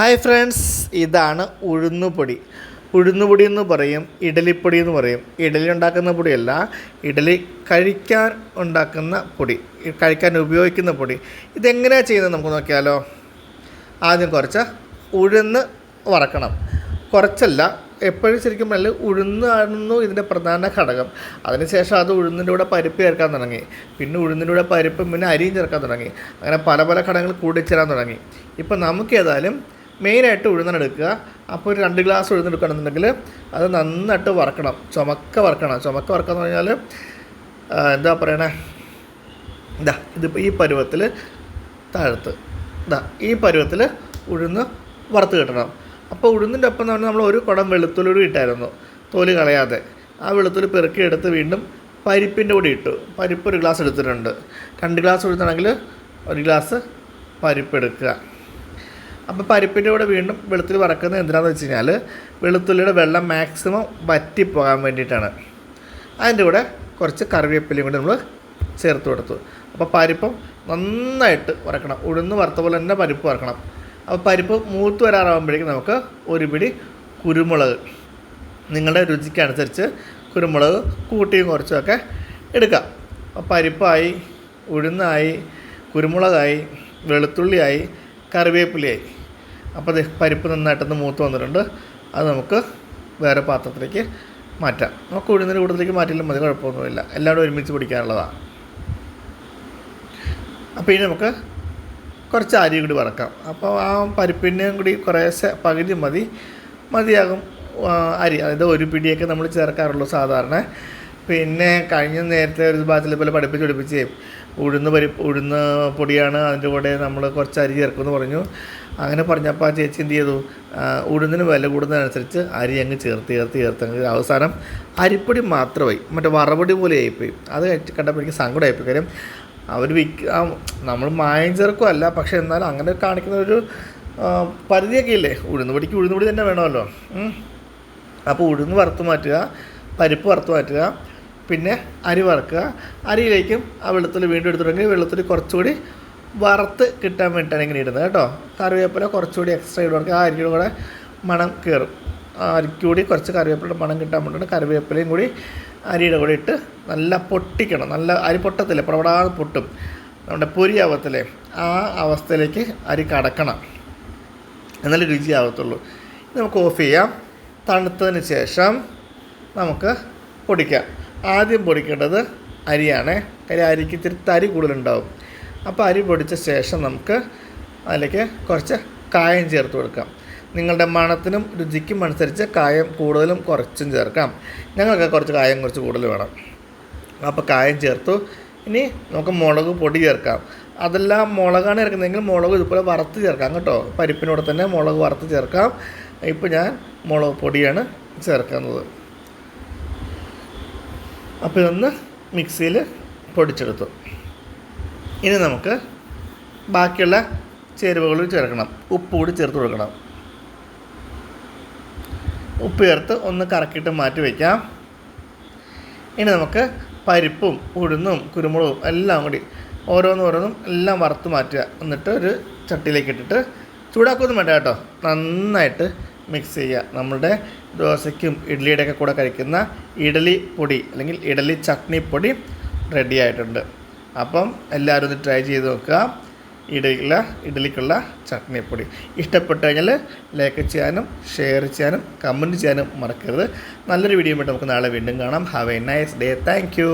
Hi friends, ഇതാണ് ഉഴുന്നുപൊടി. ഉഴുന്നുപൊടി എന്ന് പറയും, ഇഡലിപ്പൊടി എന്ന് പറയും. ഇഡലി ഉണ്ടാക്കുന്ന പൊടിയല്ല, ഇഡലി കഴിക്കാൻ ഉണ്ടാക്കുന്ന പൊടി, കഴിക്കാൻ ഉപയോഗിക്കുന്ന പൊടി. ഇതെങ്ങനെയാണ് ചെയ്യുന്നത് നമുക്ക് നോക്കിയാലോ. ആദ്യം കുറച്ച് ഉഴുന്ന് വറക്കണം. കുറച്ചല്ല, എപ്പോഴും ശരിക്കും പറഞ്ഞാൽ ഉഴുന്നായിരുന്നു ഇതിൻ്റെ പ്രധാന ഘടകം. അതിനുശേഷം അത് ഉഴുന്നിൻ്റെ കൂടെ പരിപ്പ് ചേർക്കാൻ തുടങ്ങി, പിന്നെ ഉഴുന്നിൻ്റെ കൂടെ പരിപ്പും പിന്നെ അരിയും ചേർക്കാൻ തുടങ്ങി. അങ്ങനെ പല പല ഘടകങ്ങൾ കൂടിച്ചേരാൻ തുടങ്ങി. ഇപ്പം നമുക്ക് ഏതായാലും മെയിനായിട്ട് ഉഴുന്നെടുക്കുക. അപ്പോൾ ഒരു 2 ഗ്ലാസ് ഉഴുന്നെടുക്കുകയാണെന്നുണ്ടെങ്കിൽ അത് നന്നായിട്ട് വറക്കണം, ചുമക്ക വറക്കണം. ചുമക്ക വറക്കുക എന്ന് പറഞ്ഞാൽ എന്താ പറയണേ, ഇതിപ്പോൾ ഈ പരുവത്തിൽ താഴത്ത് ഈ പരുവത്തിൽ ഉഴുന്ന് വറുത്ത് കിട്ടണം. അപ്പോൾ ഉഴുന്നിൻ്റെ ഒപ്പം എന്ന് പറഞ്ഞാൽ നമ്മൾ ഒരു കുടം വെളുത്തുള്ളി ഇട്ടായിരുന്നു, തോല് കളയാതെ. ആ വെളുത്തുള്ളി പെറുക്കി എടുത്ത് വീണ്ടും പരിപ്പിൻ്റെ കൂടി ഇട്ടു. പരിപ്പ് 1 ഗ്ലാസ് എടുത്തിട്ടുണ്ട്. 2 ഗ്ലാസ് ഉഴുന്നാണെങ്കിൽ 1 ഗ്ലാസ് പരിപ്പ് എടുക്കുക. അപ്പോൾ പരിപ്പിൻ്റെ കൂടെ വീണ്ടും വെളുത്തുള്ളി വറക്കുന്നത് എന്തിനാണെന്ന് വെച്ച് കഴിഞ്ഞാൽ വെളുത്തുള്ളിയുടെ വെള്ളം മാക്സിമം വറ്റിപ്പോകാൻ വേണ്ടിയിട്ടാണ്. അതിൻ്റെ കൂടെ കുറച്ച് കറിവേപ്പിലയും കൂടി നമ്മൾ ചേർത്ത് കൊടുത്തു. അപ്പോൾ പരിപ്പും നന്നായിട്ട് വറക്കണം. ഉഴുന്ന് വറുത്ത പോലെ തന്നെ പരിപ്പ് വറക്കണം. അപ്പോൾ പരിപ്പ് മൂത്ത് വരാറാകുമ്പോഴേക്കും നമുക്ക് ഒരു പിടി കുരുമുളക്, നിങ്ങളുടെ രുചിക്കനുസരിച്ച് കുരുമുളക് കൂട്ടിയും കുറച്ചുമൊക്കെ എടുക്കാം. അപ്പോൾ പരിപ്പായി, ഉഴുന്നായി, കുരുമുളകായി, വെളുത്തുള്ളിയായി, കറിവേപ്പിലയായി. അപ്പോൾ അത് പരിപ്പ് നന്നായിട്ടൊന്ന് മൂത്ത് വന്നിട്ടുണ്ട്. അത് നമുക്ക് വേറെ പാത്രത്തിലേക്ക് മാറ്റാം. നമുക്ക് ഉഴുന്നിൻ്റെ കൂട്ടത്തിലേക്ക് മാറ്റിയാലും മതി, കുഴപ്പമൊന്നുമില്ല. എല്ലാവരും ഒരുമിച്ച് പിടിക്കാനുള്ളതാണ്. അപ്പോൾ ഇനി നമുക്ക് കുറച്ച് അരി കൂടി വറക്കാം. അപ്പോൾ ആ പരിപ്പിൻ്റെയും കൂടി കുറേശ്ശെ പകുതി മതിയാകും അരി. അതായത് ഒരു പിടിയൊക്കെ നമ്മൾ ചേർക്കാറുള്ളൂ സാധാരണ. പിന്നെ കഴിഞ്ഞ നേരത്തെ ഒരു ബാച്ചിലെ പോലെ പഠിപ്പിച്ച് ഉഴുന്ന് പൊടിയാണ്, അതിൻ്റെ കൂടെ നമ്മൾ കുറച്ച് അരി ചേർക്കുമെന്ന് പറഞ്ഞു. അങ്ങനെ പറഞ്ഞപ്പോൾ ആ ചേച്ചി എന്ത് ചെയ്തു, ഉഴുന്നിന് വില കൂടുന്നതനുസരിച്ച് അരി അങ്ങ് ചേർത്ത് അവസാനം അരിപ്പൊടി മാത്രമായി, മറ്റേ വറപൊടി പോലെ ആയിപ്പോയി. അത് കണ്ടപ്പോൾ എനിക്ക് സങ്കടമായിപ്പോയി. കാര്യം അവർ നമ്മൾ മായം ചേർക്കുമല്ല, പക്ഷേ എന്നാലും അങ്ങനെ കാണിക്കുന്ന ഒരു പരിധിയൊക്കെ ഇല്ലേ. ഉഴുന്നുപൊടി തന്നെ വേണമല്ലോ. അപ്പോൾ ഉഴുന്ന് വറുത്ത് മാറ്റുക, പരിപ്പ് വറുത്ത് മാറ്റുക, പിന്നെ അരി വറക്കുക. അരിയിലേക്കും ആ വെളുത്തുള്ളി വീണ്ടും എടുത്തിട്ടുണ്ടെങ്കിൽ വെളുത്തുള്ളി കുറച്ചുകൂടി വറുത്ത് കിട്ടാൻ വേണ്ടിയിട്ടാണ് ഇങ്ങനെ ഇടുന്നത് കേട്ടോ. കറിവേപ്പില കുറച്ചുകൂടി എക്സ്ട്രാ ഇട്ട് കൊടുക്കുക. ആ അരിയുടെ കൂടെ മണം കയറും. ആ അരിക്കൂടി കുറച്ച് കറിവേപ്പിലയുടെ മണം കിട്ടാൻ വേണ്ടിയിട്ട് കറിവേപ്പിലയും കൂടി അരിയുടെ കൂടെ ഇട്ട് നല്ല പൊട്ടിക്കണം. നല്ല അരി പൊട്ടത്തില്ലേ, പ്രവടാതെ പൊട്ടും, നമ്മുടെ പൊരിയാവത്തില്ലേ, ആ അവസ്ഥയിലേക്ക് അരി കടക്കണം, എന്നാലും രുചിയാവത്തുള്ളൂ. നമുക്ക് ഓഫ് ചെയ്യാം. തണുത്തതിന് ശേഷം നമുക്ക് പൊടിക്കാം. ആദ്യം പൊടിക്കേണ്ടത് അരിയാണ്. കാര്യം അരിക്ക് ഇത്തിരി തരി കൂടുതലുണ്ടാവും. അപ്പോൾ അരി പൊടിച്ച ശേഷം നമുക്ക് അതിലേക്ക് കുറച്ച് കായം ചേർത്ത് കൊടുക്കാം. നിങ്ങളുടെ മണത്തിനും രുചിക്കും അനുസരിച്ച് കായം കൂടുതലും കുറച്ചും ചേർക്കാം. ഞങ്ങൾക്ക് കുറച്ച് കായം കുറച്ച് കൂടുതൽ വേണം. അപ്പോൾ കായം ചേർത്തു. ഇനി നമുക്ക് മുളക് പൊടി ചേർക്കാം. അതെല്ലാം മുളകാണ് ചേർക്കുന്നതെങ്കിൽ മുളക് ഇതുപോലെ വറുത്ത് ചേർക്കാം കേട്ടോ. പരിപ്പിനോട് തന്നെ മുളക് വറുത്ത് ചേർക്കാം. ഇപ്പോൾ ഞാൻ മുളക് പൊടിയാണ് ചേർക്കുന്നത്. അപ്പോൾ ഇതൊന്ന് മിക്സിയിൽ പൊടിച്ചെടുത്തു. ഇനി നമുക്ക് ബാക്കിയുള്ള ചേരുവകൾ ചേർക്കണം. ഉപ്പ് കൂടി ചേർത്ത് കൊടുക്കണം. ഉപ്പ് ചേർത്ത് ഒന്ന് കറക്കിയിട്ട് മാറ്റി വയ്ക്കാം. ഇനി നമുക്ക് പരിപ്പും ഉഴുന്നും കുരുമുളകും എല്ലാം കൂടി ഓരോന്നും എല്ലാം വറുത്ത് മാറ്റുക. എന്നിട്ട് ഒരു ചട്ടിയിലേക്ക് ഇട്ടിട്ട് ചൂടാക്കൊന്നും വേണ്ട കേട്ടോ, നന്നായിട്ട് മിക്സ് ചെയ്യുക. നമ്മളുടെ ദോശയ്ക്കും ഇഡ്ഡലിയുടെയൊക്കെ കൂടെ കഴിക്കുന്ന ഇഡലി പൊടി അല്ലെങ്കിൽ ഇഡലി ചട്നിപ്പൊടി റെഡി ആയിട്ടുണ്ട്. അപ്പം എല്ലാവരും ഒന്ന് ട്രൈ ചെയ്ത് നോക്കുക. ഇഡലിക്കുള്ള ചട്നിപ്പൊടി ഇഷ്ടപ്പെട്ടു കഴിഞ്ഞാൽ ലൈക്ക് ചെയ്യാനും ഷെയർ ചെയ്യാനും കമൻറ്റ് ചെയ്യാനും മറക്കരുത്. നല്ലൊരു വീഡിയോ ആയിട്ട് നമുക്ക് നാളെ വീണ്ടും കാണാം. Have A nice day. Thank you.